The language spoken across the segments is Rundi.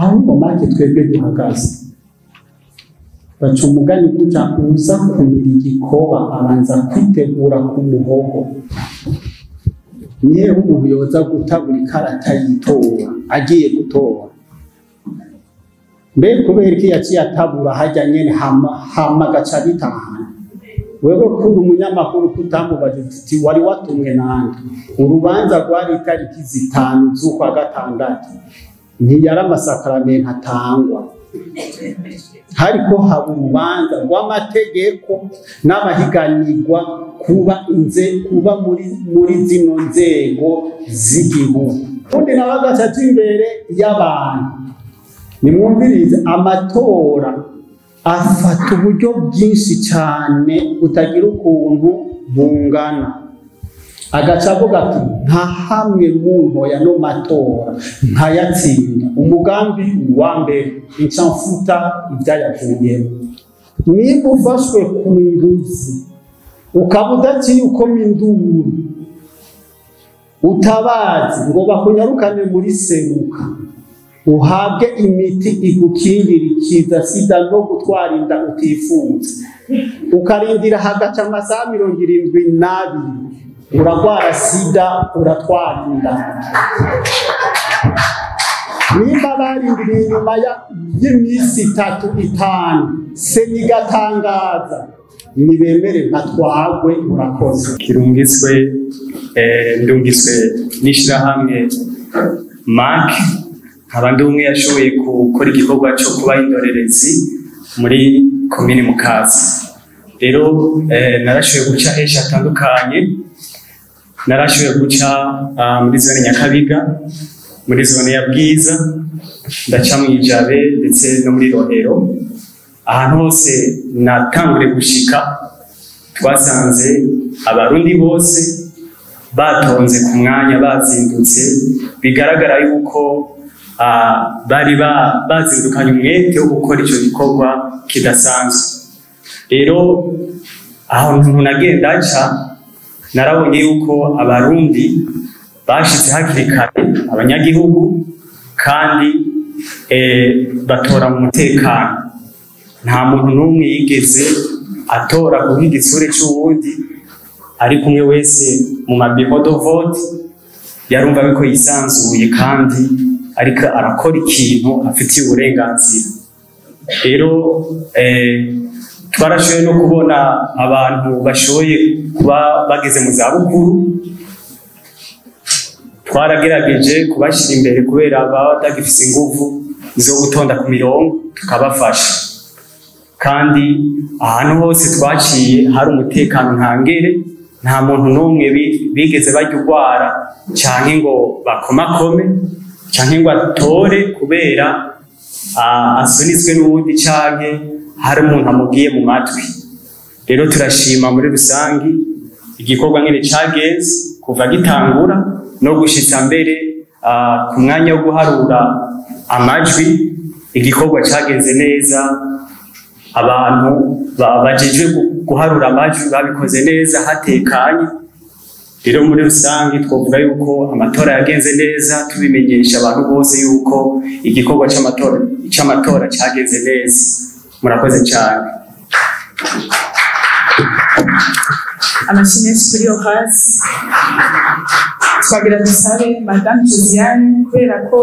aho mu make twebwe duhagaze baca umugani gutya uza kumira igikoba abanza kwitegura ku muhogo nihe umuntu yoza gutabura ikarata yitora agiye gutora mbe kubera iki yaciye atabura hajya nyene hama gaca bitahana wewe kuri umunyamakuru kutamubaje uti wari watumwe nande urubanza rwari itariki 5 z'ukwa gatandatu ntiyari amasakaramentu atangwa hariko haba urubanza rw'amategeko n'abahiganirwa kuba muri zino nzego z'igihugu undi nabagaca imbere y'abantu nimwumvirize amatora afata uburyo bwinshi cyane utagira ukuntu bungana agaca avuga ati nta hamwe mu ntoya no matora nkayatsinda umugambi wa mbere incamfuta ibyayavuyemo niba ufashwe ku nguzi ukaba udaciye ukoma induru utabazi ngo bakunyarukane muri seruka uhabwe imiti igukingira ikiza sida no gutwara inda utifuza ukarindira hagaca amasaha 72 uragwara sida uratwara inda nimba barindiriye inyuma y'imisi 3-5 senigatangaza nibemere ntatwagwe urakoze ndungiswe n'ishirahamwe Mark abandi umwe yashoboye gukora igikorwa cyo kuba indorerezi muri komine Mukaza rero narashoboye guca henshi hatandukanye narashoboye guca muri zone Nyakabiga muri zone ya Bwiza ndaca mu Ijabe ndetse no muri Rohero ahantu hose natangure gushika twasanze abarundi bose batonze ku mwanya bazindutse bigaragara yuko bari bazindukanye umwete wo gukora icyo gikorwa kidasanzwe rero aho ntunagenda nca narabonye yuko abarundi bashitse hakiri kare abanyagihugu kandi batora mu mutekano nta muntu n'umwe yigeze atora ku igitsure cy'uwundi ariko umwe wese mu mabiro de vote yarumva ko yisanzuye kandi ariko arakora ikintu afitiye uburenganzira rero twarashoboye no kubona abantu bashoboye kuba bageze mu zabukuru twaragerageje kubashyira imbere kubera baba batagifise ingufu zo gutonda ku mirongo tukabafasha kandi ahantu hose twaciye hari umutekano ntangere nta muntu n'umwe bigeze barwara cyane ngo bakomakome cyane ngo atore kubera asunitswe n'ubundi cyane hari umuntu amugiye mu matwi rero turashima muri rusangi igikorwa nyine cyagenze kuva gitangura no gushitsa mbere ku mwanya wo guharura amajwi igikorwa cyagenze neza abantu bajejwe guharura amajwi babikoze neza hatekanye rero muri rusange twavuga yuko amatora yagenze neza tubimenyesha abantu bose yuko igikorwa cy'amatora cyagenze neza murakoze cyane amashimwe kuri yo hasi twagira dusabe Madame Josiane kubera ko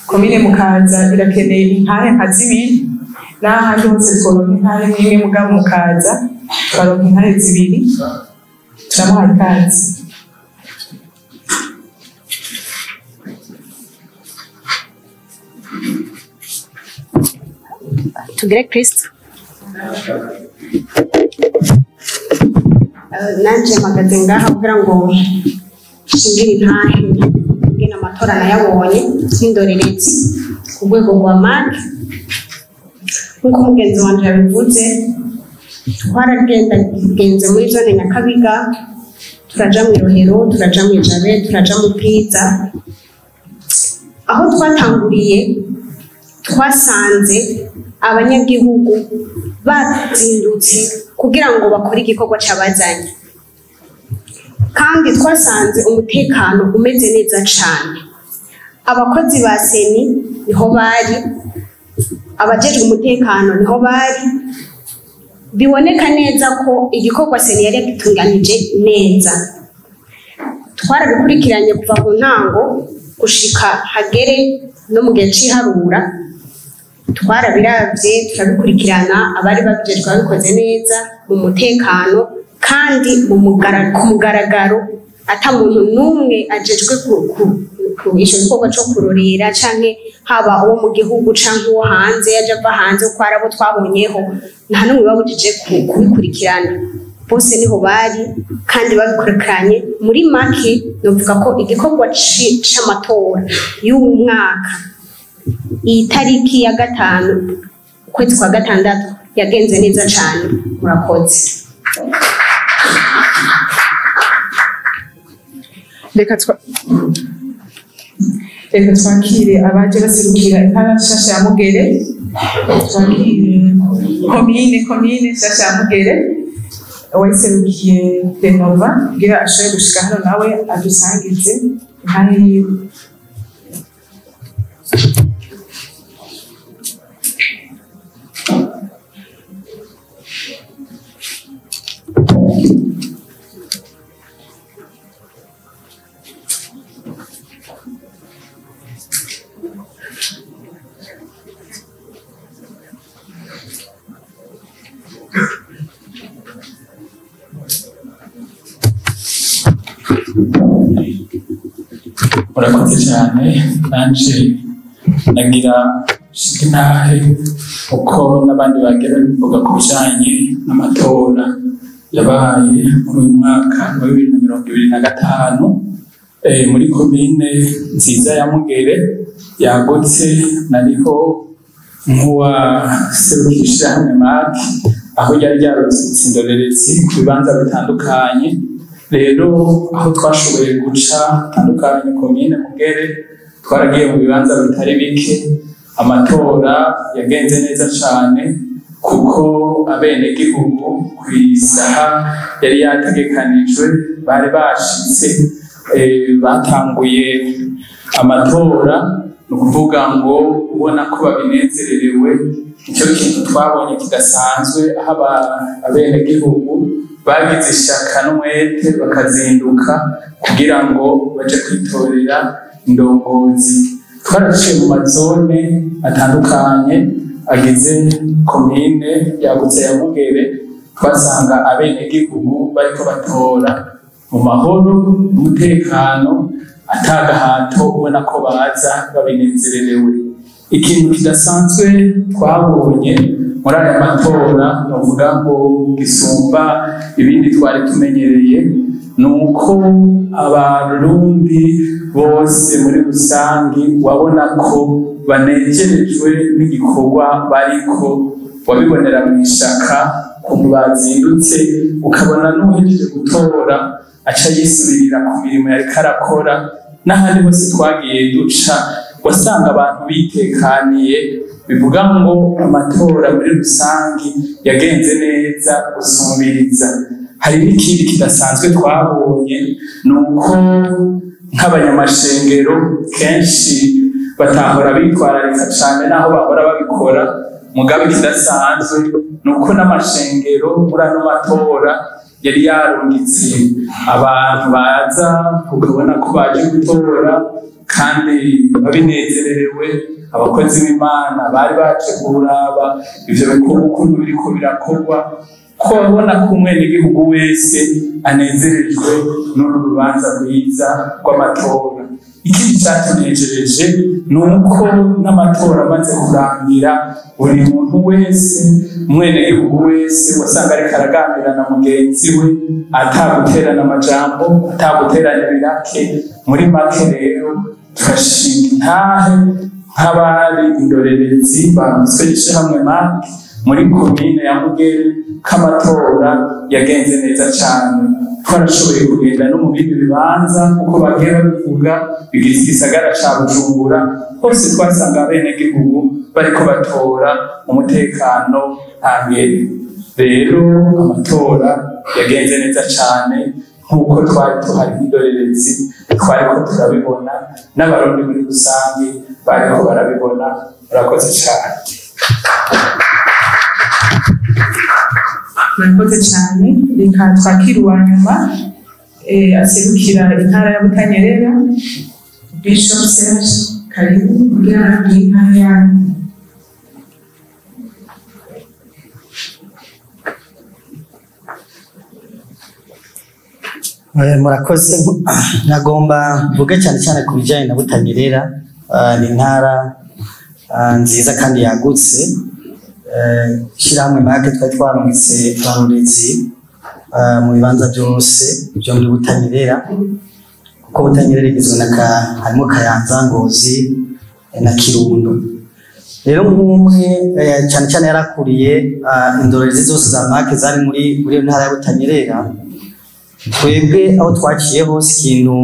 komine Mukaza irakeneye intahe nka zibiri n'ahandi hose tworonka intahe n'imwe mugabo Mukaza twaronka intahe zibiri turamuha ikaze tugire Kristo nanje mpagaze ngaha kugira ngo shingire intahe ngena amatora nayabonye nk'indorerezi ku rwego rwa Mark nk'uko mugenzi wanje yabivuze twaragenze muri zone Nyakabiga turaja mu Rohero turaja mu Ijabe turaja mu Bwiza aho twatanguriye twasanze abanyagihugu bazindutse kugira ngo bakore igikorwa cyabazanye kandi twasanze umutekano umeze neza cyane abakozi ba seni niho bari, abajejwe umutekano niho bari. Biboneka neza ko igikorwa seni yari yagitunganije neza. Twarabikurikiranye kuva ku ntango gushika hagere no mu gihe c'iharura. Twarabiravye turabikurikirana, abari babijejwe babikoze neza mu mutekano kandi ku mugaragaro, ata muntu n'umwe ajejwe ico gikorwa co kurorera canke haba uwo mu gihugu canke uwo hanze yaje ava hanze uko arabo twabonyeho, nta n'umwe babujije kubikurikirana. Bose niho bari kandi babikurikiranye. Muri make novuga ko igikorwa c'amatora y'uyu mwaka, iyi tariki ya 5 ukwezi kwa 6 yagenze neza cane. Murakoze. Reka twakire abaje baserukira intara nshasha ya Mugere. Twakire komine nshasha ya Mugere waserukiye Renova kugira ashobore gushika hano nawe adusangize intara yiwe. Murakoze cyane. Nanje nagira intahe uko n'abandi bagera bivuga ku bijanye n'amatora yabaye muri uyu mwaka wa 2025 muri komine nziza ya Mugere yagutse. Nariho nk'uwaserukisha hamwe maki aho ryari ryarutse indorerezi ku bibanza bitandukanye. Rero aho twashoboye guca tandukanye komine Mugere, twaragiye mu bibanza bitari bike. Amatora yagenze neza cyane kuko abenegihugu kw'isaha yari yategekanijwe bari bashitse. Batanguye amatora, ni ukuvuga ngo ubona ko babinezererewe. Nicyo kintu twabonye kidasanzwe, aho abenegihugu bagize ishaka n'umwete bakazinduka kugira ngo baje kwitorera indongozi. Twaraciye mu mazone atandukanye agize komine yagutse ya Mugere, twasanga abenegihugu bariko batora mu mahoro, umutekano, atagahato, ubona ko baza babinezererewe. Ikintu kidasanzwe twabonye muri aya matora, novuga ngo gisumba ibindi twari tumenyereye, nuko abarundi bose muri rusangi wabona ko banejerejwe n'igikorwa bariko. Wabibonera mu ishaka ukuntu bazindutse, ukabona n'uhejeje gutora aca yisubirira ku mirimo yariko arakora. N'ahandi hose twagiye duca wasanga abantu bitekaniye, bivuga ngo amatora muri rusangi yagenze neza gusumbiriza. Hari n'ikindi kidasanzwe twabonye, nuko nk'abanyamashengero kenshi batahora bitwararika cyane naho bahora babikora. Mugabe kidasanzwe nuko n'amashengero muri ano matora yari yarungitse abantu baza, ukabona ko baje gutora kandi babinezererewe. Abakozi b'Imana bari baje kuraba ivyo bikorwa ukuntu biriko birakorwa, ko babona ko umwenegihugu wese anezerejwe n'uru rubanza rwiza rw'amatora. Ikindi cyatunejereje nuko n'amatora amaze kurangira, buri muntu wese, umwenegihugu wese wasanga ariko araganira na mugenzi we, ataguterana amajambo, ataguterana ibirake. Muri make rero turashinga intahe nk'abari indorerezi bamusweje hamwe maki muri komine ya Mugere, k'amatora yagenze neza cyane. Twarashoboye kugenda no mu bindi bibanza uko bagiye babivuga bigize igisagara ca Bujumbura, hose twasanga abenegihugu bariko batora umutekano ntangere. Rero amatora yagenze neza cyane nk'uko twari tuhari indorerezi twariko turabibona n'abarundi muri rusange bariko barabibona. Murakoze cyane. Murakoze cyane. Reka twakire uwa nyuma aserukira intara ya Butanyerera, Bishop Serge Karibu kugira ngo intara yanyu. Murakoze. Nagomba mvuge cyane cyane ku bijyanye na Butanyerera. Ni intara nziza kandi yagutse. Ishyirahamwe make twari twaronse abarorezi mu bibanza byose byo muri Butanyerera, kuko Butanyerera igizwe harimo Kayanza, Ngozi na Kirundo. Rero nk'umwe cyane cyane yarakuriye indorerezi zose za make zari muri ntara ya Butanyerera. Twebwe aho twaciye hose ikintu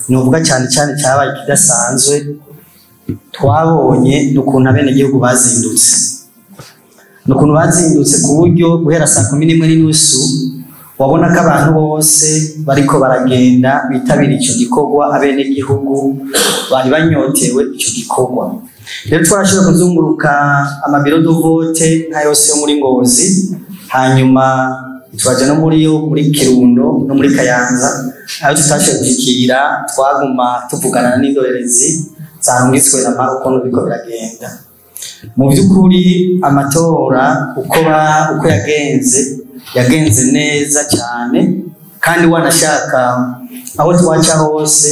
nuvuga cyane cyane cyabaye kidasanzwe twabonye n'ukuntu abenegihugu bazindutse, n'ukuntu bazindutse ku buryo guhera saa 11:30 wabona ko abantu bose bariko baragenda bitabira icyo gikorwa. Abenegihugu bari banyotewe icyo gikorwa. Rero twarashoboye kuzunguruka amabiro do vote nka yose yo muri Ngozi, hanyuma twaje no muri Kirundo no muri Kayanza. Aho tutashoboye gushikira twaguma tuvugana n'indorerezi zarungitswe na uko biko biragenda. Mu by'ukuri amatora uko yagenze neza cyane, kandi wanashaka aho twaca hose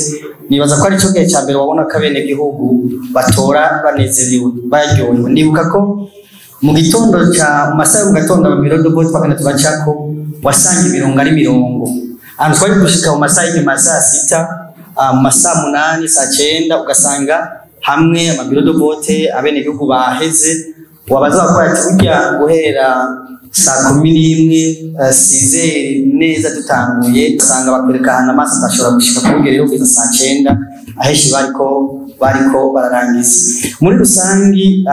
nibaza ko ari cyo gihe cya mbere wabona ko abenegihugu batora banezerewe baryohewe. Ndibuka ko mu gitondo mu masaha mu gatondo abamirodo bo twagenda tubacako wasanga imirongo ari mirongo. Ahantu twari gushika mu masaha y'inyuma saa 6, mu masaha 8, saa 9 ugasanga hamwe amamirodo bote abenegihugu baheze. Wabaza bakora ati ujya guhera saa 11 sizeri neza dutanguye usanga bakwereka ahantu amaso atashobora gushika kugerera kugeza saa 9 aheshi bariko bararangiza. Muri rusangi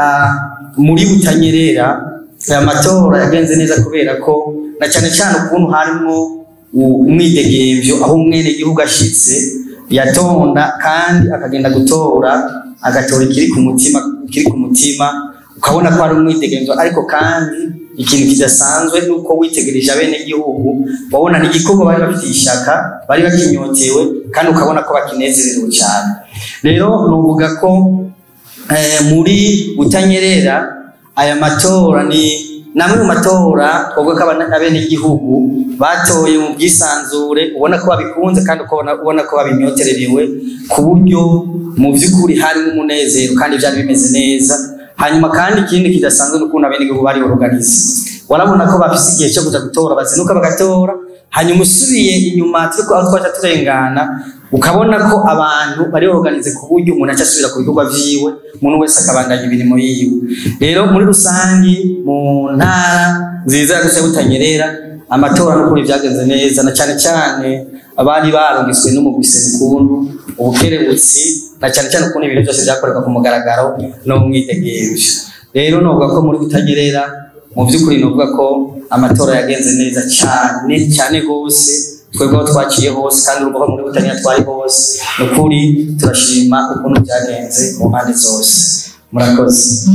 muri Butanyerera amatora yagenze neza kubera ko na cyane cyane ukuntu harimo umwidegemvyo, aho umwene gihugu ashitse yatonda kandi akagenda agatora ikiri ku mutima ukabona ko ari umwidegemvyo. Ariko kandi ikintu kidasanzwe nuko witegereje abenegihugu babona n'igikorwa bari bafite ishaka, bari bakinyotewe, kandi ukabona ko bakinezerewe cyane. Rero nuvuga ko muri Butanyerera aya matora ni namwe mu matora twavuga ko abenegihugu batoye mu bwisanzure, ubona ko babikunze kandi ubona ko babinyotererewe, ku buryo mu by'ukuri harimo umunezero kandi byari bimeze neza. Hanyuma kandi ikindi kidasanzwe n'ukuntu abenegihugu bari organize, warabona ko bafise igihe cyo kuja gutora, bazinuka bagatora, hanyuma usubiye inyuma aho twaje turengana ukabona ko abantu bari organize ku buryo umuntu acasubira ku bikorwa vyiwe, umuntu wese akabandanya ibirimo yiwe. Rero muri rusangi mu ntara nziza ya Butanyerera amatora n'ukuri byagenze neza, na cyane cyane abari barungitswe n'umugwiserukundu ubukerebutsi, na cyane cyane ukuntu ibintu byose byakoreka ku mugaragaro no mwidegemvyo. Rero novuga ko muri Butanyerera mu by'ukuri novuga ko amatora yagenze neza cyane gose. Twebwe aho twaciye hose kandi urumva muri Butanyerera twari hose, n'ukuri turashima ukuntu byagenze mu mpande zose. Murakoze.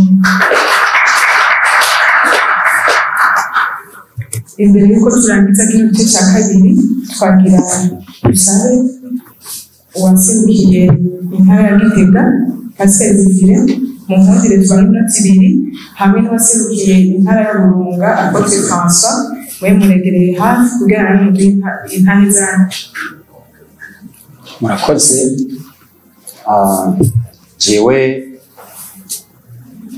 Imbere yuko turangiza kino gice cya kabiri, twagira usabe uwaserukiye intara ya Gitega Pascal Zifire mu nkundire tubana iminota 2, hamwe n'uwaserukiye intara ya Burunga Apotre François muregereye hafi kugira ngo intare zanyu. Murakoze. Jewe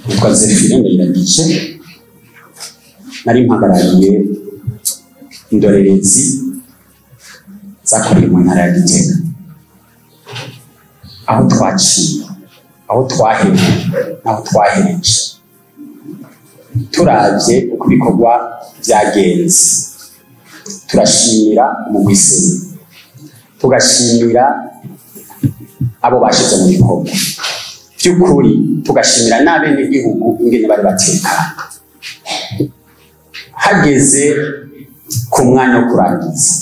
nitwa Zifire Ndayiragije, nari mpagarariye indorerezi zakoreye mu ntara ya Gitega. Aho twaciye, aho twahereye, aho twahereje, turavye uko ibikorwa byagenze, turashimira umugwiseni, tugashimira abo bashize mu bikorwa by'ukuri, tugashimira n'abenegihugu ingene bari batekana. Hageze ku mwanya wo kurangiza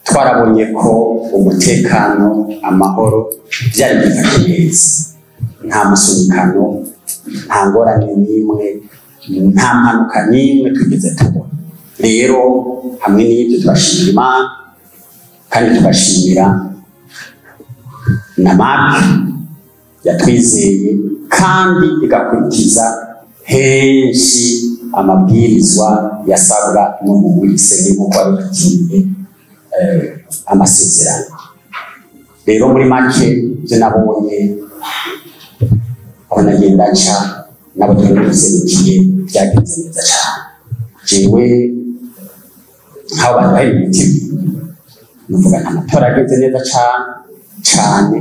twarabonye ko umutekano amahoro byari bifashe neza, nta musunikano, nta ngorane n'imwe, nta mpanuka n'imwe twigeze tubona. Rero hamwe n'ibyo turashimira Imana kandi tugashimira na MAC yatwizeye kandi igakurikiza henshi amabwirizwa yasabwa n'umugwise nk'uko abifitiye amasezerano. Rero muri make byo nabonye aho nagenda nca nabo twaserukiye byagenze neza cyane. Jewe nk'aho babaye imitima nuvuga nta matora agenze neza cyane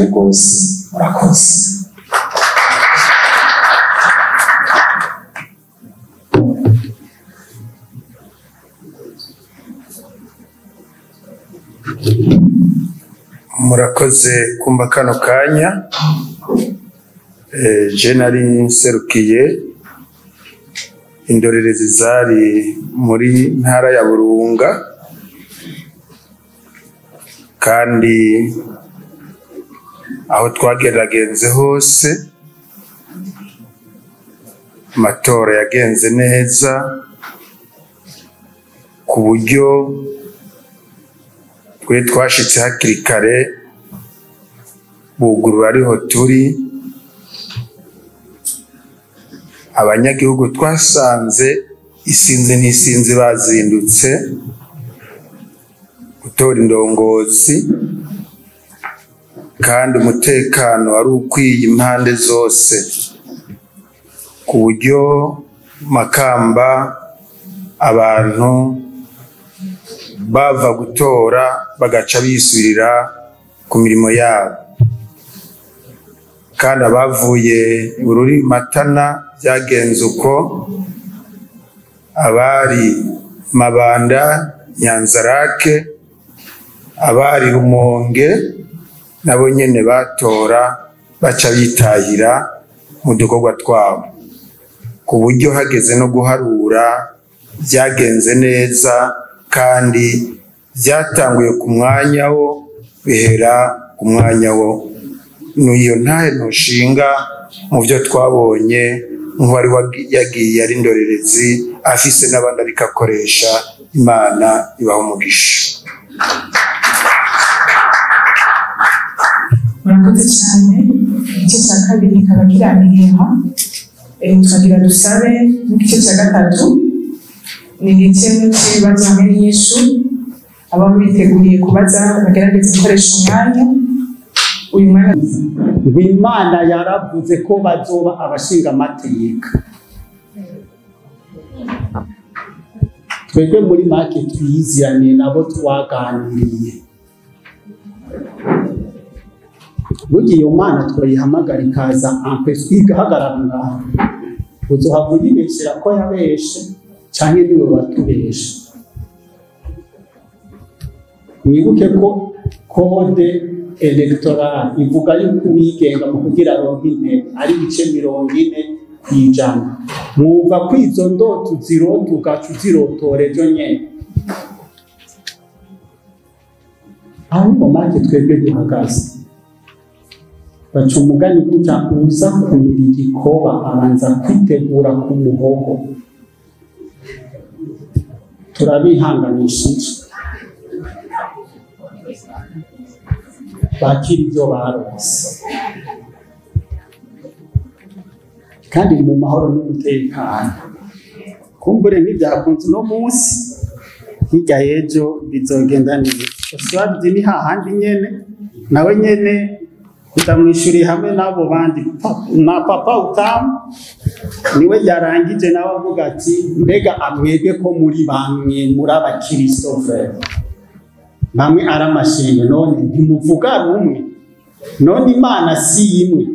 rwose. Murakoze. Murakoze kumva kano kanya. Je nari nserukiye indorerezi zari muri ntara ya Burunga, kandi aho twageragenze hose amatora yagenze neza ku buryo twe twashitse hakiri kare bugurura ariho turi. Abanyagihugu twasanze isinzi n'isinzi bazindutse gutora indongozi, kandi umutekano wari ukwiye impande zose ku buryo Makamba abantu bava gutora bagaca bisubirira ku mirimo yabo, kandi abavuye Bururi Matana byagenze uko, abari Mabanda Nyanzarake, abari Rumonge nabo nyene batora baca bitahira mu dukorwa twabo, ku buryo hageze no guharura byagenze neza kandi byatanguye ku mwanya wo bihera ku mwanya wo. Niyo ntahe ntushinga mu byo twabonye nk'uwari yagiye ari indorerezi afise n'abandi ariko akoresha. Imana ibaho umugisha. Murakoze cyane. Igice cya kabiri kikaba kirangirira, tukagira dusabe n'igice cya gatatu ni igice cy'ibibazo hamwe n'inyishu. Aba biteguriye kubaza bagerageza gukoresha umwanya. Uyu mwanya Imana yaravuze ko bazoba abashinga amateka. Twebwe muri MAC twiziranye nabo twaganiriye. Burya iyo Mana twayihamagara ikaza ankwe twigahagarara ngaho, uzohava uyibeshera ko yabeshe canke niwe watubeshe. Mwibuke ko kode electoral ivuga yuko uwigenga mu kugira aronke intebe ari ibice 40%. Mwumva ko izo ndoto uzirota ugaca uzirotore ejo nyene. Aho mu MAC twebwe duhagaze, baca umugani gutya, uza kumira igikoba abanza kwitegura ku muhogo. Turabihanganishije bakira ibyo barose, kandi mu mahoro n'umutekano. Kumbure n'ibyakunze no munsi hirya y'ejo bizogenda neza. Usabye ni hahandi nyene nawe nyene utamwishuriye hamwe n'abo bandi. Na papa utamu niwe yarangije nawe avuga ati mbega amwebwe ko muri bamwe muri abakristo frere bamwe ari amashinge, none ntimuvuga rumwe, none Imana si imwe.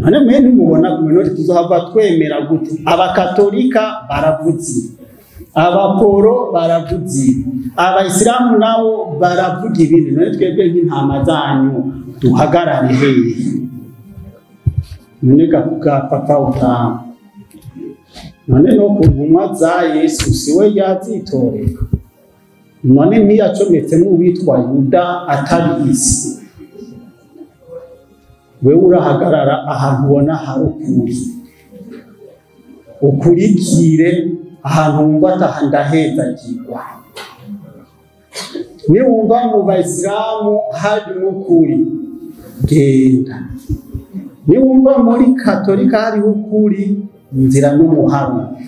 None mwe ntimubona kumwe, none tuzohava twemera gute? Abakatolika baravuze, abaporo baravuze, abayisilamu nabo baravuga ibindi. None twebwe nk'intama zanyu duhagarare hehe? None ga papa utamu, none no ku ntumwa za Yesu siwe yazitoreka. none ntiyacometsemo uwitwa Yuda atabizi. Wewe urahagarara ahantu ubona hari ukuri, ukurikire ahantu wumva ataha ndahezagirwa. Niwumva mu Bayisilamu harimo ukuri, genda. Niwumva muri Katolika hariho ukuri, inzira n'umuhano.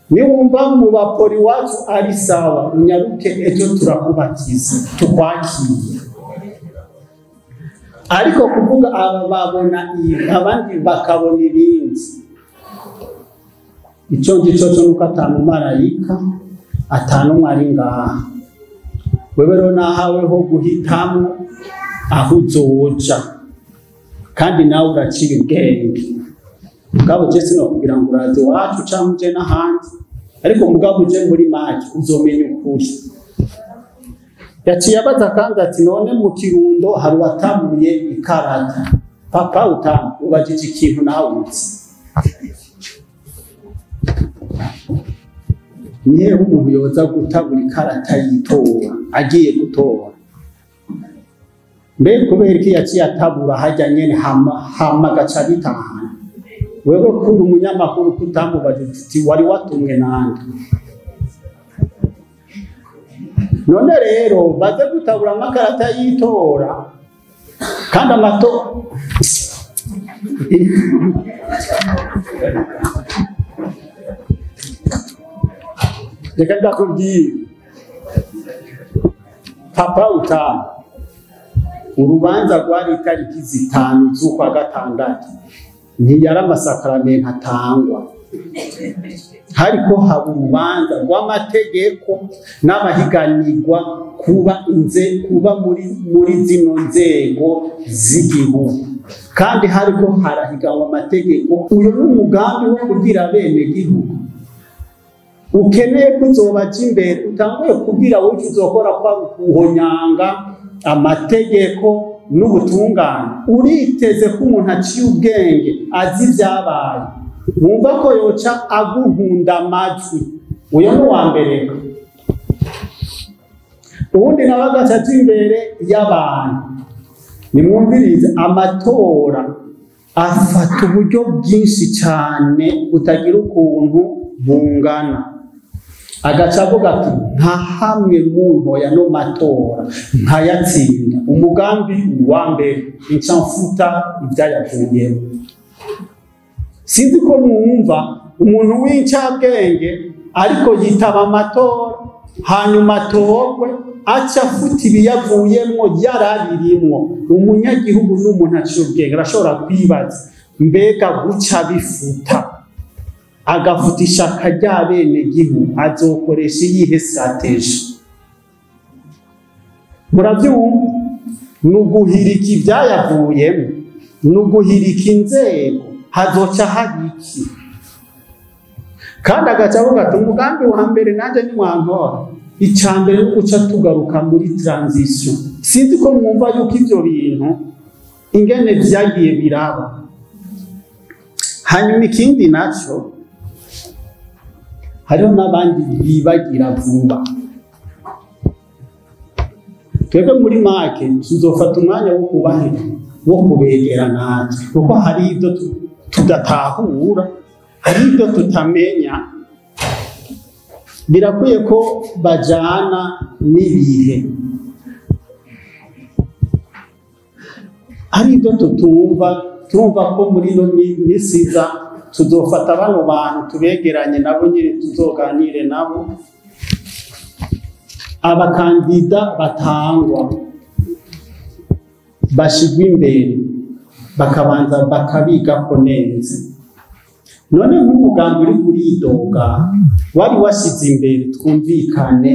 Niwumva mu bapori wacu ari sawa, unyaruke ejo turakubatiza tukwakira. Ariko kuvuga aba babona ibi abandi bakabona ibindi, icyo ngicyo cyo nuko atanu marayika atanu mwari ngaha. Wewe rero nahaweho guhitamo aho uzoja, kandi nawe uraciye ubwenge. Mugabo je sinokubwira ngo uraze wacu cyangwa uje n'ahandi, ariko mugabo uje muri make uzomenya ukuri. Yaciye abaza kandi ati none mu Kirundo hari watamuye ikarata. Papa utamu ubajije ikintu nawe uzi. Nihe umuntu yoza gutabura ikarata yitora agiye gutora? Mbe kubera iki yaciye atabura hajya nyene hama gaca bitahana? Wewe kuri umunyamakuru kutamubajije uti wari watumwe nande? None rero baze gutabura amakarata yitora kandi reka ndakubwira papa utamu, urubanza rwari itariki 5 z'ukwa gatandatu, ntiyari amasakaramentu atangwa, hariko haba urubanza rw'amategeko n'abahiganirwa kuba muri zino nzego z'igihugu, kandi hariko harahiganwa amategeko. Uyu n'umugambi wo kugira bene gihugu ukeneye kuzobaja imbere, utanguye kugira wowe uzokora kwa kuhonyanga amategeko n'ubutungane. Uriteze ko umuntu aciye ubwenge azi ibyabaye, wumva ko yoca aguhunda amajwi. Uyo ni uwa mbere. Ubundi nawe agaca imbere y'abantu. Nimwumvirize, amatora afata uburyo bwinshi cyane utagira ukuntu bungana. Agaca avuga ati nta hamwe mu ntoya no matora nkayatsinda. Umugambi wa mbere incamfuta ibyayavuyemo. Sinzi ko mwumva umuntu w'incabwenge ariko yitaba amatora hanyuma atorwe aca afuta ibiyavuyemo yarabirimwo. Umunyagihugu n'umuntu aciye ubwenge arashobora kwibaza, mbega guca bifuta agafuta ishaka rya bene gihugu azokoresha iyihe strategy? Murabyumva? Nuguhirika ibyayavuyemo, nuguhirika inzego, hazoca habiki. Kandi agaca avuga ati umugambi wa mbere nanje ni mwantora, icambere no guca tugaruka muri transition. Sinzi ko mwumva yuko ivyo bintu ingene vyagiye biraba. Hanyuma ikindi naco, hariho n'abandi bibagira vuba. Twebwe muri make tuzofata umwanya wo kubahira, wo kubegera natwe, kuko hari ibyo tudatahura, hari ibyo tutamenya. Birakwiye ko bajana n'ibihe. Hari ibyo turumva ko muri no misiza tuzofata bano bantu tubegeranye nabo nyine tuzoganire nabo. Abakandida batangwa bashigwa imbere bakabanza bakabiga ko neza. None nk'umugambi uri kuridoga wari washize imbere twumvikane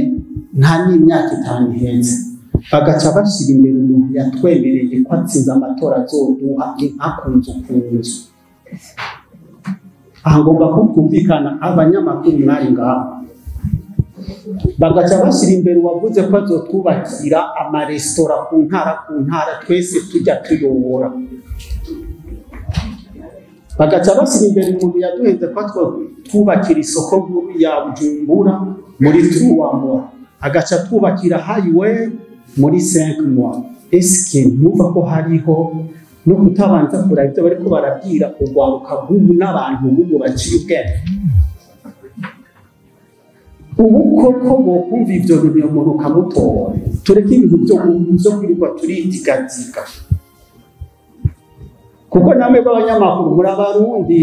nta n'imyaka 5 iheze, bagaca bashira imbere umuntu yatwemereye ko atsinze amatora azoduha inkakunzu kunzu. Aha ngomba ko twumvikana abanyamakuru mwari ngaho, bagaca bashira imbere wavuze ko azotwubakira amaresitora ku ntara twese tujya tuyobora. Bagaca bashira imbere umuntu yaduhenze ko twubakira isoko nkuru ya Bujumbura muri Tuwamura. agaca twubakira highway muri 5 mois. Eske numva ko hariho no kutabanza kuraba ibyo bariko barabwira urwaruka rw'ubu n'abantu b'ubu baciye ubwenge? Ubu koko bokumva ivyo bintu umuntu ukamutora, tureke ibintu byo kwirirwa turitigatika, kuko namwe b'abanyamakuru muri abarundi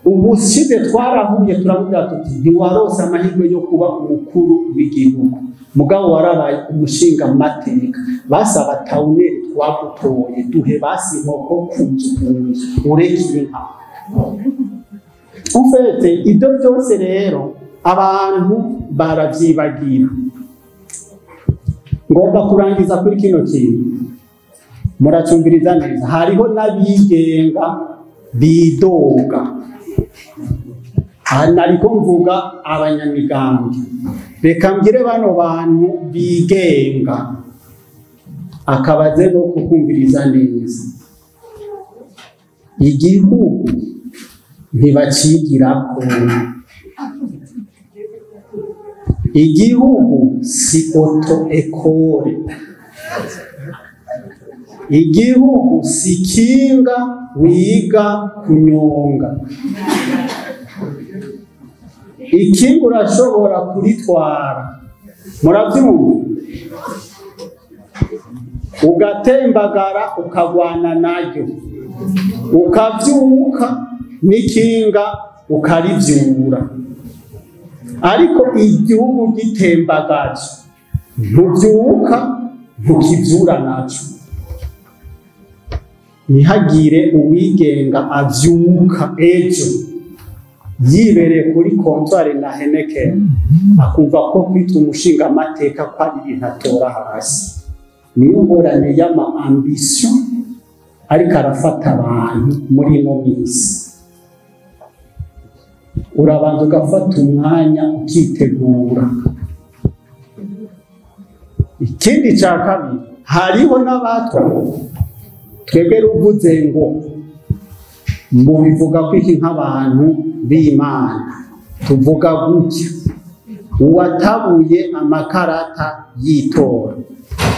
ubushize twarahuye turavuga tuti ntiwarose amahirwe yo kuba umukuru w'igihugu, mugabo warabaye umushinga mateka, basaba tawuneri twagutoye duhe basi inkoko kunzu ureke inka. Ufete ibyo byose rero abantu baravyibagira. Ngomba kurangiza kuri kino kintu, muracumbiriza neza, hariho n'abigenga bidoga. Nariko mvuga abanyamigambi, reka mbwire bano bantu bigenga akabaze no kukumviriza neza. Igihugu ntibacigirako, igihugu si auto-école, igihugu si kinga wiga kunyonga. Ikinga urashobora kuritwara, muravyumva, ugatembagara ukagwana naryo, ukavyuka n'ikinga ukarivyura. Ariko igihugu gitembagaje ntuvyuka ntukivyura naco. Ntihagire uwigenga avyuka ejo yibereye kuri kontwari na Heineken akumva ko kwitwa umushinga amateka ko ari ibintu atora hasi. Niyo ngorane y'ama ambition ariko arafata abantu muri ino minsi. Urabanza ugafata umwanya ukitegura. Ikindi cya kabiri, hariho n'abatwa twebwe uvuze ngo bivuga ko iki nk'abantu b'Imana tuvuga gutya, uwatabuye amakarata y'itora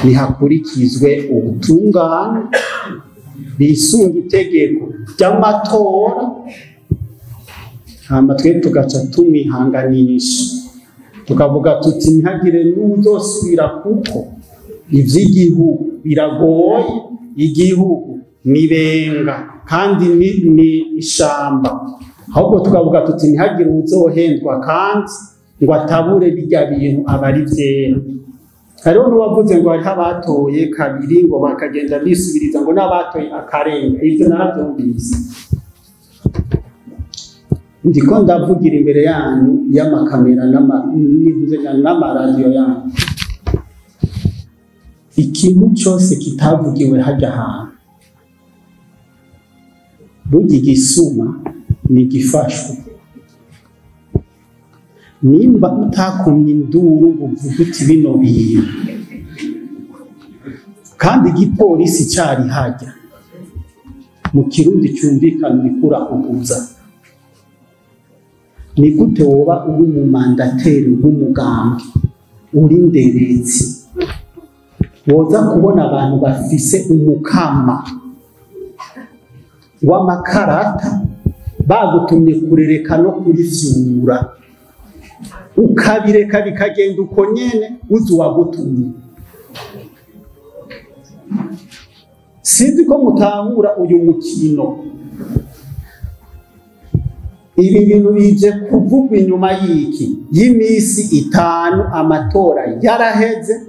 nihakurikizwe ubutungane, bisunga itegeko ry'amatora, hama twe tugaca tumwihanganisha tukavuga tuti ntihagire n'uzosubira, kuko ivy'igihugu biragoye, igihugu nibenga kandi ni ishamba. Ahubwo tukavuga tuti ntihagire uzohendwa kandi ngo atabure bijya bintu abari vyera. Hariho n'uwavuze ngo hariho abatoye kabiri ngo bakagenda bisubiriza ngo n'abatoye akarenga. Ivyo naravyumvise. Ndiko ndavugira imbere yanyu y'amakamera n'amaradiyo yanyu. Ikintu cyose kitavugiwe hajya hantu, burya igisuma ni igifashwe. Nimba utakumye induru ngo uvuge uti bino bintu, kandi igipolisi cyari hajya, mu Kirundi cyumvikana urikura ubuza. Ni gute woba uri mu mandateri w'umugambi uri nderetsi woza kubona abantu bafise umukama w'amakarata bagutumye kurereka no kurivyura, ukabireka bikagenda uko nyene uzi wagutumye? Sinzi ko mutahura uyu mukino. Ibi bintu bije kuvugwa inyuma y'imisi 5 amatora yaraheze,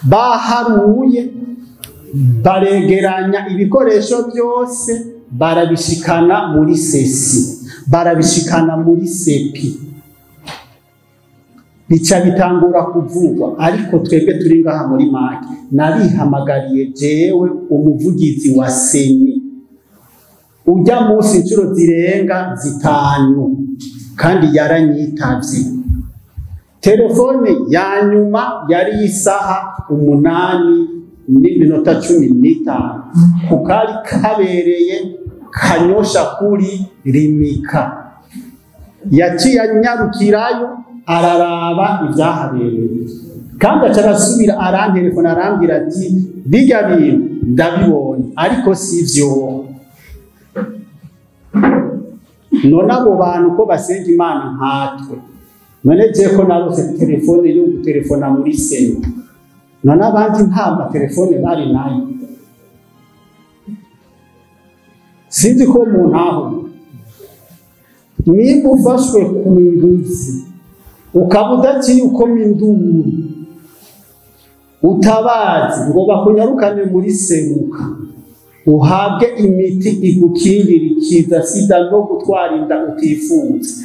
baharuye baregeranya ibikoresho byose barabishikana muri sesi, barabishikana muri sepi, bica bitangura kuvugwa. Ariko twebwe turi ngaha muri Maki, narihamagariye jewe umuvugizi wa Seni ujya munsi incuro zirenga 5 kandi yaranyitavye. Telefone ya nyuma yari isaha 8:15 kukari kabereye Kanyosha kuri Rimika. Yaciye anyarukirayo araraba ibyahabereye kandi aca arasubira arantelefona arambwira ati bijya bintu ndabibonye ariko si byo. None abo bantu ko basenga Imana nkatwe, none je ko narose telefone yo gutelefona muri sena, none abandi nta matelefone bari nayo. Sinzi ko umuntu aho niba ufashwe ku nguzi ukaba udaciye ukoma induru utabazi ngo bakunyarukane muri semuka uhabwe imiti igukingira ikiza sida no gutwara inda utifuza,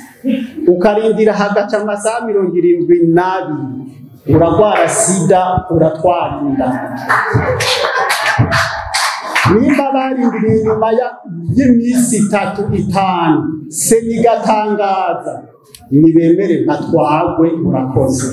ukarindira hagaca amasaha 72 uragwara sida uratwara inda. Nimba barindiriye inyuma y'imisi 3-5 senigatangaza nibemere ntatwagwe urakoze.